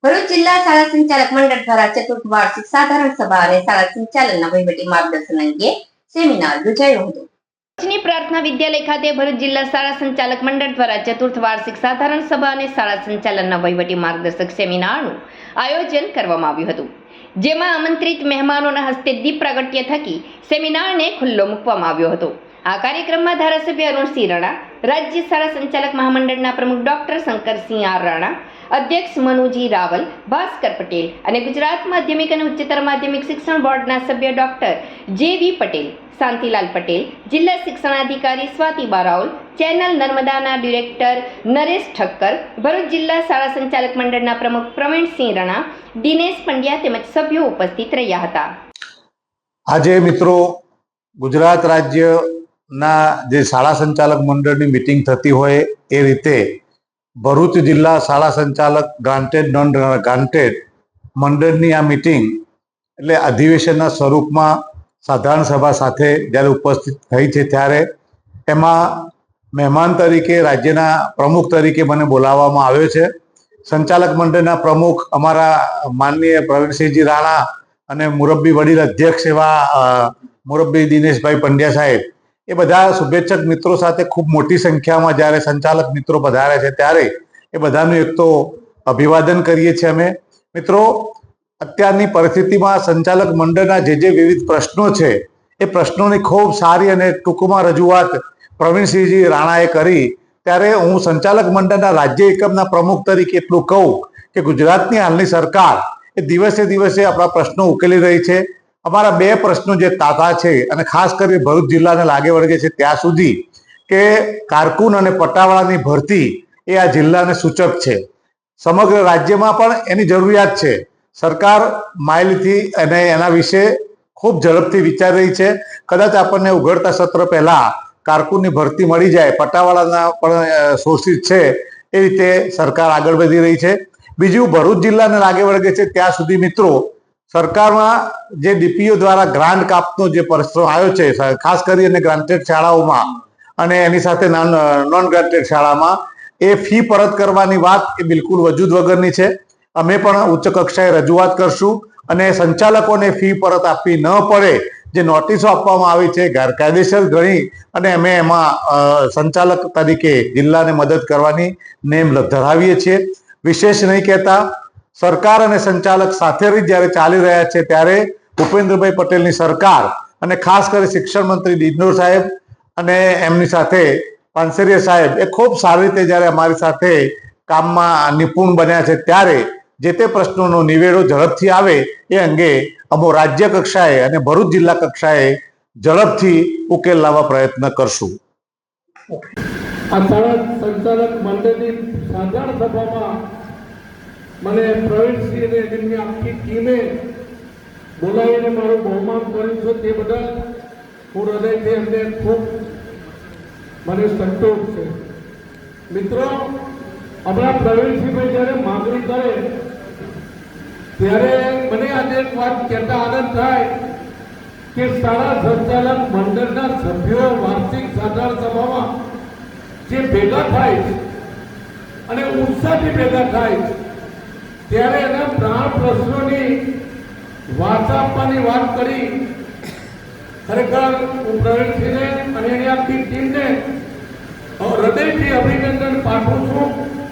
ભરૂચ જિલ્લા શાળા સંચાલક મંડળ દ્વારા ચતુર્થ વાર્ષિક સાધારણ સભા અને શાળા સંચાલનના વહીવટી માર્ગદર્શન અંગે સેમિનાર યોજાયો હતો. ભરૂચની પ્રાર્થના વિદ્યાલય ખાતે ભરૂચ જિલ્લા શાળા સંચાલક મંડળ દ્વારા ચતુર્થ વાર્ષિક સાધારણ સભા અને શાળા સંચાલનના વહીવટી માર્ગદર્શક સેમિનારનું આયોજન કરવામાં આવ્યું હતું, જેમાં આમંત્રિત મહેમાનોના હસ્તે દીપ પ્રાગટ્ય થકી સેમિનારને ખુલ્લો મૂકવામાં આવ્યો હતો. આ કાર્યક્રમમાં ધારાસભ્ય અરુણસિંહ રાણા, રાજ્ય શાળા સંચાલક મહામંડળના પ્રમુખ ડોક્ટર શંકરસિંહ આર રાણા, અધ્યક્ષ મનુજી રાવલ, ભાસ્કર પટેલ અને ગુજરાત માધ્યમિક અને ઉચ્ચતર માધ્યમિક શિક્ષણ બોર્ડના સભ્ય ડોક્ટર જે.વી. પટેલ, શાંતિલાલ પટેલ, જિલ્લા શિક્ષણાધિકારી સ્વાતિ બારાઉલ, ચેનલ નર્મદાના ડિરેક્ટર નરેશ ઠક્કર, ભરૂચ જિલ્લા શાળા સંચાલક મંડળના પ્રમુખ પ્રવીણસિંહ રાણા, દિનેશ પંડ્યા તેમજ સભ્યો ઉપસ્થિત રહ્યા હતા. આજે મિત્રો ગુજરાત રાજ્યના જે શાળા સંચાલક મંડળની મિટિંગ થતી હોય એ રીતે ભરૂચ જિલ્લા શાળા સંચાલક ગ્રાન્ટેડ નોન ગ્રાન્ટેડ મંડળની આ મિટિંગ એટલે અધિવેશનના સ્વરૂપમાં સાધારણ સભા સાથે જ્યારે ઉપસ્થિત થઈ છે, ત્યારે એમાં મહેમાન તરીકે રાજ્યના પ્રમુખ તરીકે મને બોલાવવામાં આવ્યો છે. સંચાલક મંડળના પ્રમુખ અમારા માનનીય પ્રવીણસિંહજી રાણા અને મુરબ્બી વડીલ અધ્યક્ષ એવા મુરબ્બી દિનેશભાઈ પંડ્યા સાહેબ, એ બધા શુભેચ્છક મિત્રો સાથે ખૂબ મોટી સંખ્યામાં જ્યારે સંચાલક મિત્રો પધાર્યા છે, ત્યારે એ બધાનું એક તો અભિવાદન કરીએ છીએ અમે. મિત્રો, અત્યારની પરિસ્થિતિમાં સંચાલક મંડળના જે વિવિધ પ્રશ્નો છે એ પ્રશ્નોની ખૂબ સારી અને ટૂંકમાં રજૂઆત પ્રવીણસિંહજી રાણાએ કરી. ત્યારે હું સંચાલક મંડળના રાજ્ય એકમના પ્રમુખ તરીકે એટલું કહું કે ગુજરાતની હાલની સરકાર એ દિવસે દિવસે આપણા પ્રશ્નો ઉકેલી રહી છે. અમારા બે પ્રશ્નો જે તાતા છે અને ખાસ કરીને ભરૂચ જિલ્લાને લાગે વળગે છે ત્યાં સુધી કે કારકુન અને પટાવાળાની ભરતી એ આ જિલ્લાને સૂચક છે. સમગ્ર રાજ્યમાં પણ એની જરૂરિયાત છે. સરકાર માઇલથી અને એના વિશે ખૂબ ઝડપથી વિચારી રહી છે. કદાચ આપણને ઉઘડતા સત્ર પહેલા કારકુનની ભરતી મળી જાય, પટાવાળાના પણ શોષિત છે, એ રીતે સરકાર આગળ વધી રહી છે. બીજું, ભરૂચ જિલ્લાને લાગે વળગે છે ત્યાં સુધી મિત્રો સરકારમાં જે ડીપીઓ દ્વારા ગ્રાન્ટ કાપનો જે પ્રશ્ન આવ્યો છે, ખાસ કરીને ગ્રાન્ટેડ શાળાઓમાં અને એની સાથે નોન ગ્રાન્ટેડ શાળામાં, એ ફી પરત કરવાની વાત એ બિલકુલ વજૂદ વગરની છે. અમે પણ ઉચ્ચ કક્ષાએ રજૂઆત કરશું અને સંચાલકોને ફી પરત આપવી ન પડે, જે નોટિસો આપવામાં આવી છે ગેરકાયદેસર ગણી અને અમે એમાં સંચાલક તરીકે જિલ્લાને મદદ કરવાની નેમ ધરાવીએ છીએ. વિશેષ નહીં કહેતા, સરકાર અને સંચાલક સાથે જ્યારે ચાલી રહ્યા છે ત્યારે ભૂપેન્દ્રભાઈ પટેલની સરકાર અને ખાસ કરી શિક્ષણ મંત્રી ડિંડોર સાહેબ અને એમની સાથે પાનસેરિયા સાહેબ એ ખૂબ સારી રીતે જ્યારે અમારી સાથે કામમાં નિપુણ બન્યા છે, ત્યારે જે તે પ્રશ્નોનો નિવેડો ઝડપથી આવે એ અંગે અમો રાજ્ય કક્ષાએ અને ભરૂચ જિલ્લા કક્ષાએ ઝડપથી ઉકેલ લાવવા પ્રયત્ન કરશું. આ શાળા સંચાલક મંડળની સાધારણ સભામાં મને પ્રવીણસિંહ અને તેમની આખી ટીમે બોલાવીને મારું બહુમાન કર્યું છે, તે બદલ હું હૃદયથી એમને ખૂબ મને સંતોષ છે. મિત્રો, હમણાં પ્રવીણસિંહભાઈ જ્યારે માગણી કરે ત્યારે મને આજે એક વાત કહેતા આનંદ થાય કે શાળા સંચાલક મંડળના સભ્યો વાર્ષિક સાધારણ સભામાં જે ભેગા થાય છે અને ઉત્સાહથી ભેગા થાય છે, ત્યારે એના પ્રાણ પ્રશ્નોની વાર્તા આપવાની વાત કરી. ખરેખર હું પ્રવીણસિંહને અને એની આખી ટીમને હૃદયથી અભિનંદન પાઠવું છું.